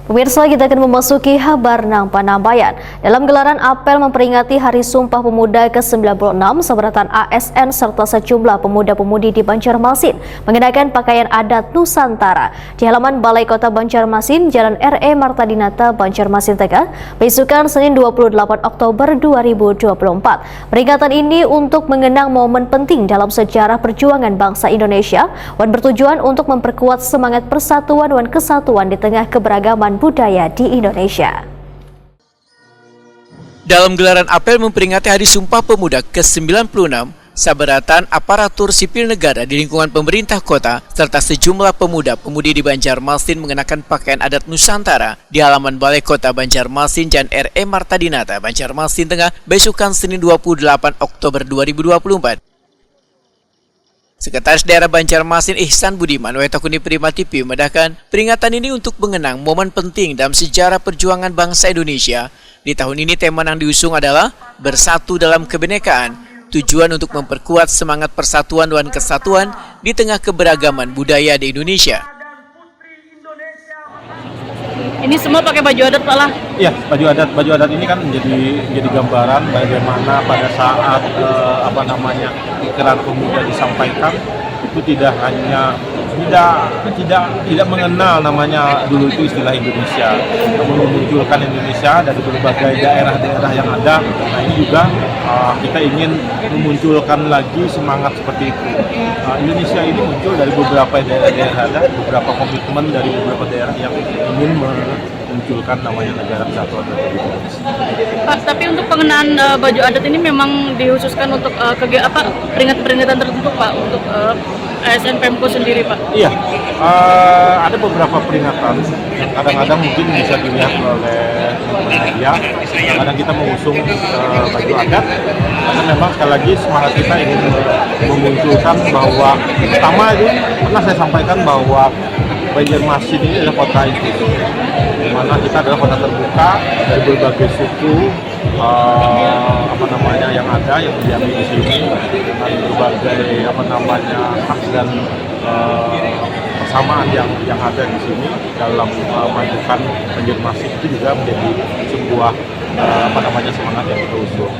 Pemirsa, kita akan memasuki kabar Nang Panambayan. Dalam gelaran apel memperingati Hari Sumpah Pemuda ke-96, seberatan ASN serta sejumlah pemuda-pemudi di Banjarmasin mengenakan pakaian adat Nusantara di halaman Balai Kota Banjarmasin, Jalan R.E. Martadinata, Banjarmasin Tengah, besukan Senin 28 Oktober 2024. Peringatan ini untuk mengenang momen penting dalam sejarah perjuangan bangsa Indonesia dan bertujuan untuk memperkuat semangat persatuan dan kesatuan di tengah keberagaman budaya di Indonesia. Dalam gelaran apel memperingati Hari Sumpah Pemuda ke-96, saberatan aparatur sipil negara di lingkungan pemerintah kota serta sejumlah pemuda-pemudi di Banjarmasin mengenakan pakaian adat Nusantara di halaman Balai Kota Banjarmasin, Jalan R.E. Martadinata, Banjarmasin Tengah, besukan Senin 28 Oktober 2024. Sekretaris Daerah Banjarmasin Ihsan Budiman Wetakuni Prima TV memedahkan peringatan ini untuk mengenang momen penting dalam sejarah perjuangan bangsa Indonesia. Di tahun ini tema yang diusung adalah Bersatu dalam Kebinekaan, tujuan untuk memperkuat semangat persatuan dan kesatuan di tengah keberagaman budaya di Indonesia. Ini semua pakai baju adat, Pak lah? Iya, baju adat ini kan menjadi gambaran bagaimana pada saat ikrar pemuda disampaikan itu tidak hanya tidak mengenal namanya dulu itu istilah Indonesia, namun memunculkan Indonesia dari berbagai daerah-daerah yang ada. Nah ini juga kita ingin memunculkan lagi semangat seperti itu. Indonesia ini muncul dari beberapa daerah-daerah, ada beberapa komitmen dari beberapa daerah yang ingin memunculkan namanya negara kesatuan Republik Indonesia. Pak, tapi untuk pengenaan baju adat ini memang dikhususkan untuk peringatan tertentu, Pak, untuk ASN Pemko sendiri, Pak? Iya, ada beberapa peringatan yang kadang-kadang mungkin bisa dilihat oleh media. Kadang kita mengusung baju adat, karena memang sekali lagi semangat kita ingin memunculkan bahwa pertama itu pernah saya sampaikan bahwa Banjarmasin ini adalah kota itu, di mana kita adalah kota terbuka dari berbagai suku yang ada yang diambil di sini dengan berbagai hak dan persamaan yang ada di sini dalam memajukan Banjarmasin itu juga menjadi sebuah semangat yang kita usung.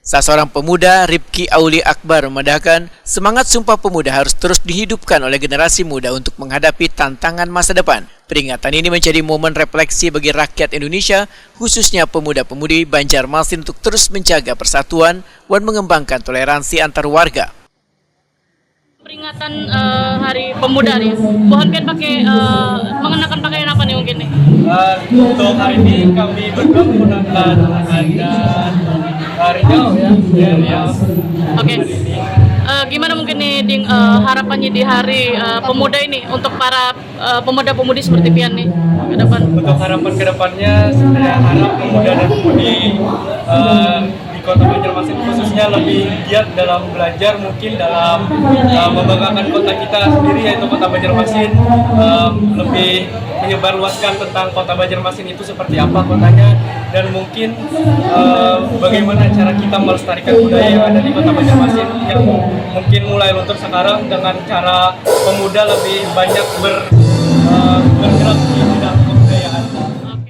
Salah seorang pemuda, Ripki Auli Akbar, memedahkan semangat Sumpah Pemuda harus terus dihidupkan oleh generasi muda untuk menghadapi tantangan masa depan. Peringatan ini menjadi momen refleksi bagi rakyat Indonesia, khususnya pemuda-pemudi Banjarmasin untuk terus menjaga persatuan dan mengembangkan toleransi antar warga. Peringatan Hari Pemuda nih, mohon kan mengenakan pakaian apa nih mungkin nih? Untuk hari ini kami berdua menggunakan Riau ya. Oke. Gimana mungkin nih harapannya di Hari Pemuda ini untuk para pemuda-pemudi seperti Pian nih ke depan? Untuk harapan ke depannya, saya harap pemuda dan pemudi di Kota Banjarmasin khususnya lebih giat dalam belajar, mungkin dalam membanggakan kota kita sendiri yaitu Kota Banjarmasin, lebih menyebarluaskan tentang Kota Banjarmasin itu seperti apa kotanya, dan mungkin bagaimana cara kita melestarikan budaya yang ada di Kota Banjarmasin yang mungkin mulai luntur sekarang dengan cara pemuda lebih banyak bergerak